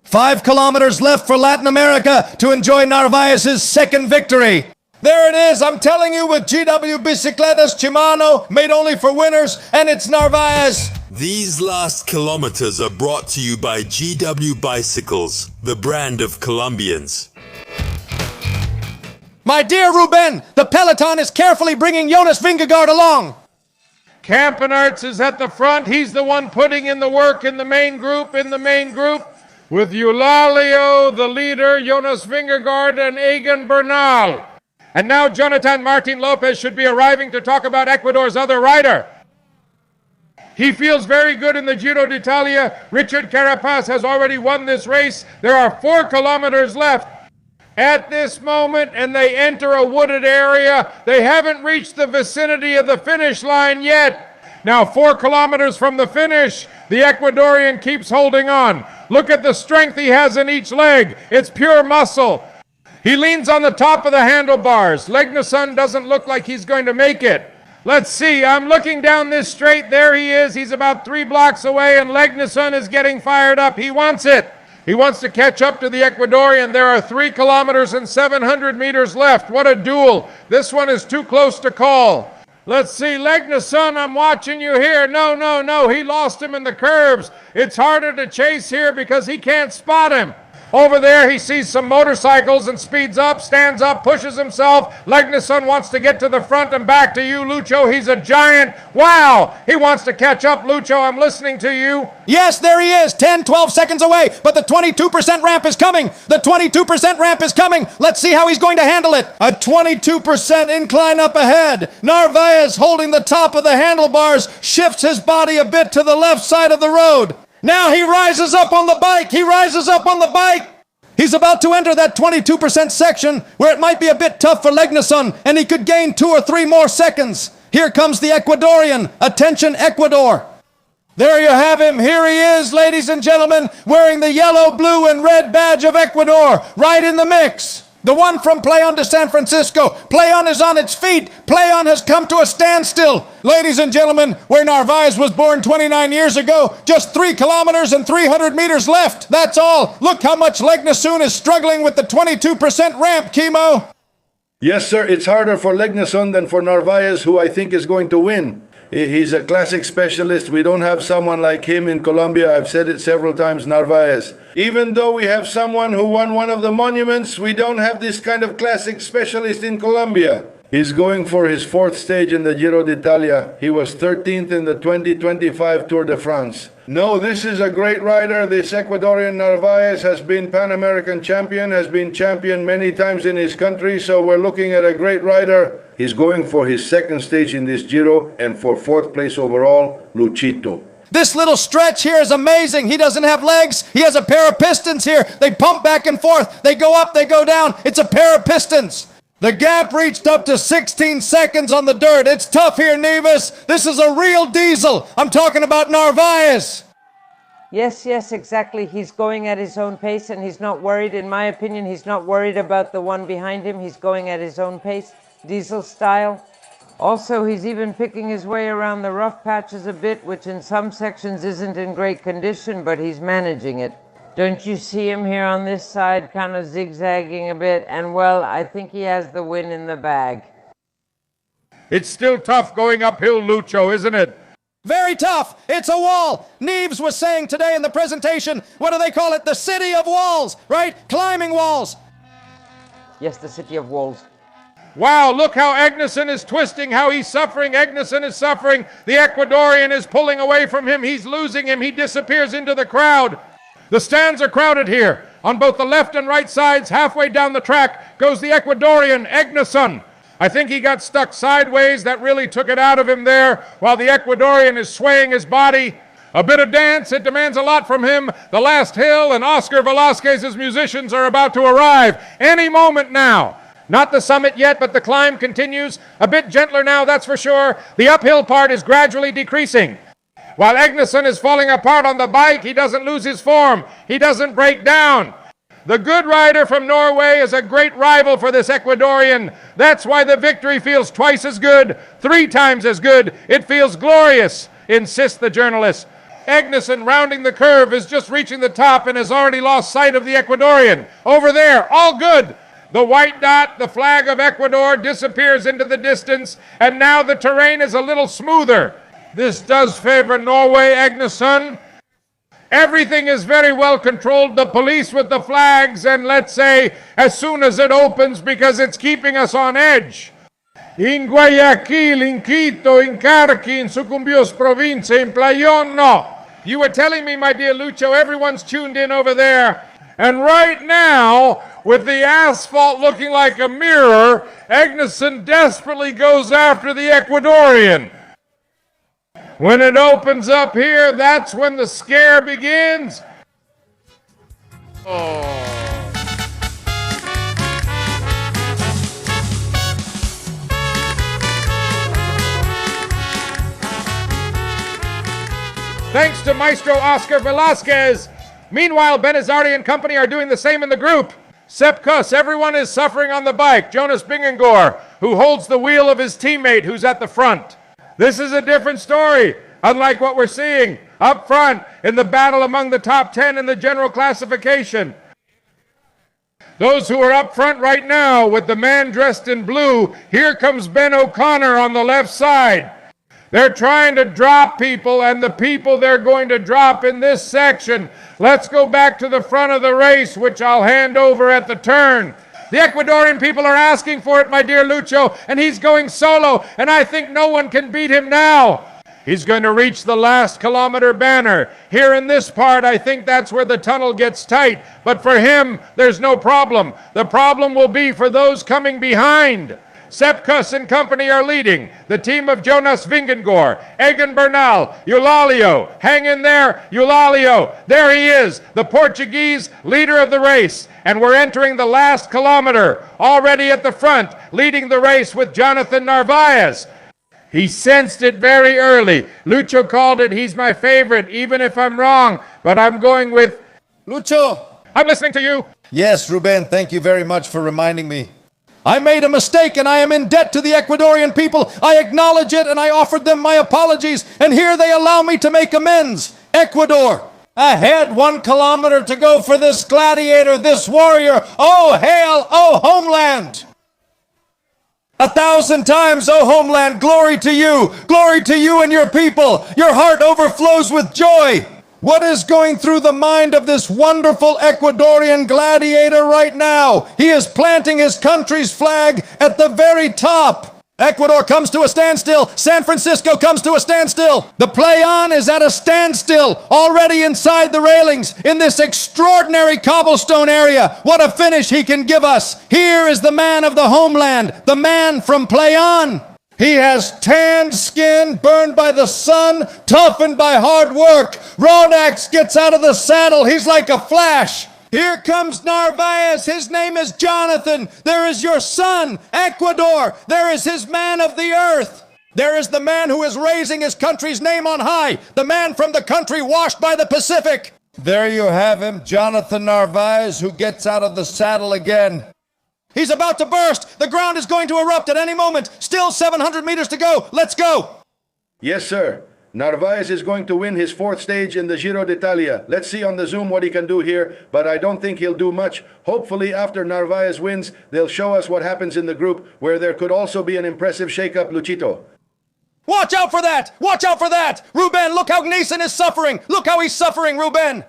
5 kilometers left for Latin America to enjoy Narváez's second victory. There it is, I'm telling you, with GW Bicicletas Shimano, made only for winners, and it's Narváez. These last kilometers are brought to you by GW Bicycles, the brand of Colombians. My dear Ruben, the peloton is carefully bringing Jonas Vingegaard along. Campenarts is at the front. He's the one putting in the work in the main group, with Eulalio, the leader, Jonas Vingegaard, and Egan Bernal. And now Jonathan Martin Lopez should be arriving to talk about Ecuador's other rider. He feels very good in the Giro d'Italia. Richard Carapaz has already won this race. There are 4 kilometers left at this moment, and they enter a wooded area. They haven't reached the vicinity of the finish line yet. Now 4 kilometers from the finish, the Ecuadorian keeps holding on. Look at the strength he has in each leg. It's pure muscle. He leans on the top of the handlebars. Legnesun doesn't look like he's going to make it. Let's see, I'm looking down this straight. There he is. He's about 3 blocks away, and Legnesun is getting fired up. He wants it. He wants to catch up to the Ecuadorian. There are 3 kilometers and 700 meters left. What a duel. This one is too close to call. Let's see, Legnesun, I'm watching you here. No, he lost him in the curves. It's harder to chase here because he can't spot him. Over there, he sees some motorcycles and speeds up, stands up, pushes himself. Legnesun wants to get to the front, and back to you, Lucho. He's a giant. Wow, he wants to catch up, Lucho. I'm listening to you. Yes, there he is, 10, 12 seconds away, but the 22% ramp is coming. The 22% ramp is coming. Let's see how he's going to handle it. A 22% incline up ahead. Narváez, holding the top of the handlebars, shifts his body a bit to the left side of the road. Now he rises up on the bike. He's about to enter that 22% section where it might be a bit tough for Legnesun, and he could gain 2 or 3 more seconds. Here comes the Ecuadorian. Attention, Ecuador. There you have him. Here he is, ladies and gentlemen, wearing the yellow, blue, and red badge of Ecuador, right in the mix. The one from Playon de San Francisco. Playon is on its feet. Playon has come to a standstill. Ladies and gentlemen, where Narváez was born 29 years ago, just 3 kilometers and 300 meters left. That's all. Look how much Legnesun is struggling with the 22% ramp, Kimo. Yes, sir. It's harder for Legnesun than for Narváez, who I think is going to win. He's a classic specialist. We don't have someone like him in Colombia. I've said it several times, Narváez. Even though we have someone who won one of the monuments, we don't have this kind of classic specialist in Colombia. He's going for his 4th stage in the Giro d'Italia. He was 13th in the 2025 Tour de France. No, this is a great rider. This Ecuadorian Narváez has been Pan American champion, has been champion many times in his country, so we're looking at a great rider. He's going for his 2nd stage in this Giro, and for 4th place overall, Luchito. This little stretch here is amazing. He doesn't have legs. He has a pair of pistons here. They pump back and forth. They go up, they go down. It's a pair of pistons. The gap reached up to 16 seconds on the dirt. It's tough here, Nevis. This is a real diesel. I'm talking about Narváez. Yes, exactly. He's going at his own pace, and he's not worried. In my opinion, he's not worried about the one behind him. He's going at his own pace, diesel style. Also, he's even picking his way around the rough patches a bit, which in some sections isn't in great condition, but he's managing it. Don't you see him here on this side, kind of zigzagging a bit? And well, I think he has the win in the bag. It's still tough going uphill, Lucho, isn't it? Very tough. It's a wall. Neves was saying today in the presentation, what do they call it? The city of walls, right? Climbing walls. Yes, the city of walls. Wow, look how Egnesun is twisting, how he's suffering. Egnesun is suffering. The Ecuadorian is pulling away from him. He's losing him. He disappears into the crowd. The stands are crowded here. On both the left and right sides, halfway down the track, goes the Ecuadorian, Egnesun. I think he got stuck sideways. That really took it out of him there, while the Ecuadorian is swaying his body. A bit of dance, it demands a lot from him. The last hill, and Oscar Velasquez's musicians are about to arrive any moment now. Not the summit yet, but the climb continues. A bit gentler now, that's for sure. The uphill part is gradually decreasing. While Egnesun is falling apart on the bike, he doesn't lose his form. He doesn't break down. The good rider from Norway is a great rival for this Ecuadorian. That's why the victory feels twice as good, 3 times as good. It feels glorious, insists the journalist. Legnesun, rounding the curve, is just reaching the top and has already lost sight of the Ecuadorian. Over there, all good. The white dot, the flag of Ecuador, disappears into the distance, and now the terrain is a little smoother. This does favor Norway, Legnesun. Everything is very well controlled. The police with the flags, and let's say as soon as it opens, because it's keeping us on edge. In Guayaquil, in Quito, in Carqui, in Sucumbíos province, in Playón, no. You were telling me, my dear Lucho, everyone's tuned in over there. And right now, with the asphalt looking like a mirror, Legnesun desperately goes after the Ecuadorian. When it opens up here, that's when the scare begins. Oh. Thanks to Maestro Oscar Velasquez. Meanwhile, Benazardi and company are doing the same in the group. Sepp Kuss, everyone is suffering on the bike. Jonas Vingegaard, who holds the wheel of his teammate who's at the front. This is a different story, unlike what we're seeing up front in the battle among the top 10 in the general classification. Those who are up front right now with the man dressed in blue, here comes Ben O'Connor on the left side. They're trying to drop people, and the people they're going to drop in this section. Let's go back to the front of the race, which I'll hand over at the turn. The Ecuadorian people are asking for it, my dear Lucho, and he's going solo, and I think no one can beat him now. He's going to reach the last kilometer banner. Here in this part, I think that's where the tunnel gets tight, but for him, there's no problem. The problem will be for those coming behind. Sepp Kuss and company are leading. The team of Jonas Vingegaard, Egan Bernal, Eulalio. Hang in there, Eulalio. There he is, the Portuguese leader of the race. And we're entering the last kilometer. Already at the front, leading the race with Jonathan Narváez. He sensed it very early. Lucho called it, he's my favorite, even if I'm wrong. But I'm going with... Lucho! I'm listening to you. Yes, Ruben, thank you very much for reminding me. I made a mistake and I am in debt to the Ecuadorian people. I acknowledge it and I offered them my apologies, and here they allow me to make amends. Ecuador, ahead, 1 kilometer to go for this gladiator, this warrior. Oh, hail, oh, homeland. 1,000 times, oh, homeland, glory to you and your people. Your heart overflows with joy. What is going through the mind of this wonderful Ecuadorian gladiator right now? He is planting his country's flag at the very top. Ecuador comes to a standstill. San Francisco comes to a standstill. The play-on is at a standstill, already inside the railings, in this extraordinary cobblestone area. What a finish he can give us. Here is the man of the homeland, the man from play-on. He has tanned skin, burned by the sun, toughened by hard work. Rodax gets out of the saddle. He's like a flash. Here comes Narváez. His name is Jonathan. There is your son, Ecuador. There is his man of the earth. There is the man who is raising his country's name on high. The man from the country washed by the Pacific. There you have him, Jonathan Narváez, who gets out of the saddle again. He's about to burst. The ground is going to erupt at any moment. Still 700 meters to go. Let's go. Yes, sir. Narváez is going to win his 4th stage in the Giro d'Italia. Let's see on the Zoom what he can do here, but I don't think he'll do much. Hopefully, after Narváez wins, they'll show us what happens in the group, where there could also be an impressive shake-up, Luchito. Watch out for that. Watch out for that. Ruben, look how Legnesun is suffering. Look how he's suffering, Ruben.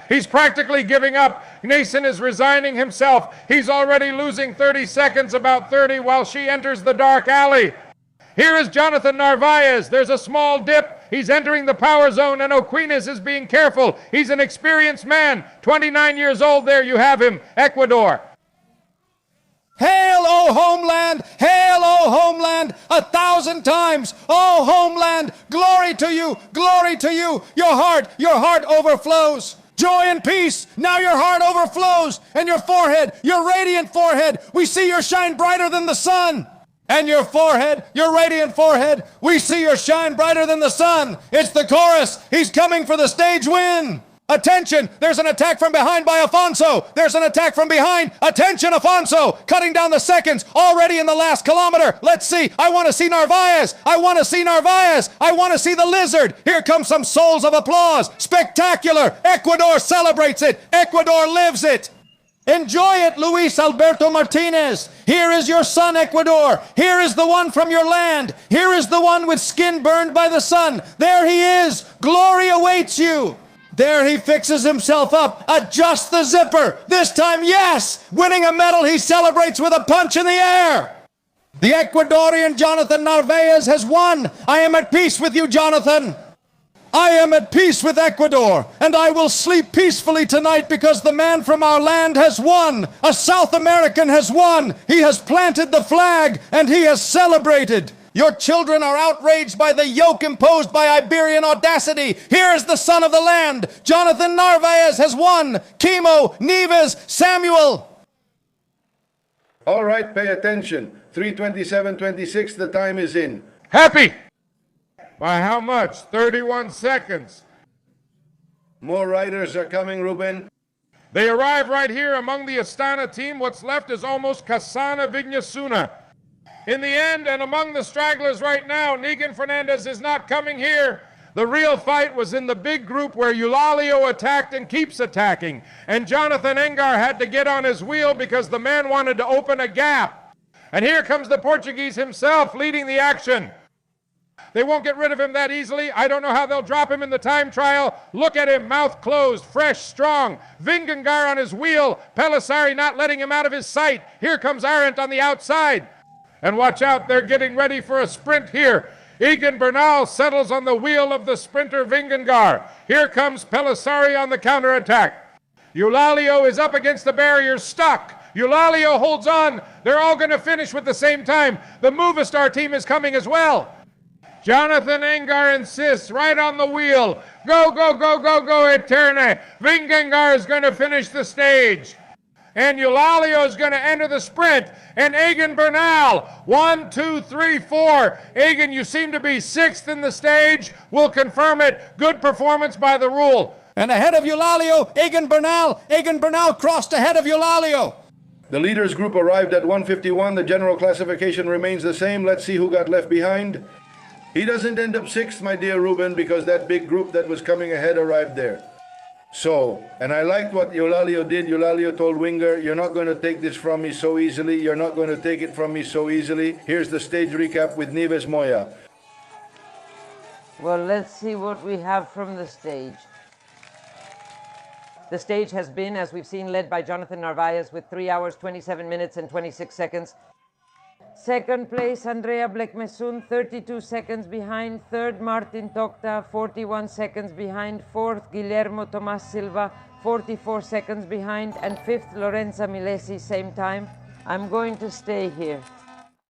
He's practically giving up. Legnesun is resigning himself. He's already losing 30 seconds, about 30, while she enters the dark alley. Here is Jonathan Narváez. There's a small dip. He's entering the power zone, and O'Quinas is being careful. He's an experienced man. 29 years old. There you have him, Ecuador. Hail, O homeland! Hail, O homeland! 1,000 times! O homeland! Glory to you! Glory to you! Your heart overflows. Joy and peace. Now your heart overflows. And your forehead, your radiant forehead, we see your shine brighter than the sun. And your forehead, your radiant forehead, we see your shine brighter than the sun. It's the chorus. He's coming for the stage win. Attention! There's an attack from behind by Afonso! There's an attack from behind! Attention, Afonso! Cutting down the seconds! Already in the last kilometer! Let's see! I want to see Narváez! I want to see Narváez! I want to see the lizard! Here come some souls of applause! Spectacular! Ecuador celebrates it! Ecuador lives it! Enjoy it, Luis Alberto Martinez! Here is your son, Ecuador! Here is the one from your land! Here is the one with skin burned by the sun! There he is! Glory awaits you! There he fixes himself up, adjusts the zipper. This time, yes! Winning a medal, he celebrates with a punch in the air. The Ecuadorian Jonathan Narváez has won. I am at peace with you, Jonathan. I am at peace with Ecuador, and I will sleep peacefully tonight because the man from our land has won. A South American has won. He has planted the flag, and he has celebrated. Your children are outraged by the yoke imposed by Iberian audacity. Here is the son of the land. Jonathan Narváez has won. Kimo, Neves, Samuel. All right, pay attention. 3:27:26, the time is in. Happy! By how much? 31 seconds. More riders are coming, Ruben. They arrive right here among the Astana team. What's left is almost Kasana Vignesuna. In the end, and among the stragglers right now, Negan Fernandez is not coming here. The real fight was in the big group where Eulalio attacked and keeps attacking. And Jonathan Engar had to get on his wheel because the man wanted to open a gap. And here comes the Portuguese himself leading the action. They won't get rid of him that easily. I don't know how they'll drop him in the time trial. Look at him, mouth closed, fresh, strong. Vingegaard on his wheel. Pellissari not letting him out of his sight. Here comes Arendt on the outside. And watch out, they're getting ready for a sprint here. Egan Bernal settles on the wheel of the sprinter Vingegaard. Here comes Pellissari on the counterattack. Eulalio is up against the barrier, stuck. Eulalio holds on. They're all going to finish with the same time. The Movistar team is coming as well. Jonathan Engar insists, right on the wheel. Go, go, go, go, go, Eterne. Vingegaard is going to finish the stage. And Eulalio is going to enter the sprint. And Egan Bernal, 1, 2, 3, 4. Egan, you seem to be sixth in the stage. We'll confirm it. Good performance by the rule. And ahead of Eulalio, Egan Bernal. Egan Bernal crossed ahead of Eulalio. The leaders group arrived at 151. The general classification remains the same. Let's see who got left behind. He doesn't end up sixth, my dear Ruben, because that big group that was coming ahead arrived there. So, and I liked what Eulalio did. Eulalio told Winger, you're not going to take this from me so easily. You're not going to take it from me so easily. Here's the stage recap with Neves Moya. Well, let's see what we have from the stage. The stage has been, as we've seen, led by Jonathan Narváez with 3 hours, 27 minutes and 26 seconds. Second place, Andrea Legnesun, 32 seconds behind. Third, Martin Tocta, 41 seconds behind. Fourth, Guillermo Tomas Silva, 44 seconds behind. And fifth, Lorenza Milesi, same time. I'm going to stay here.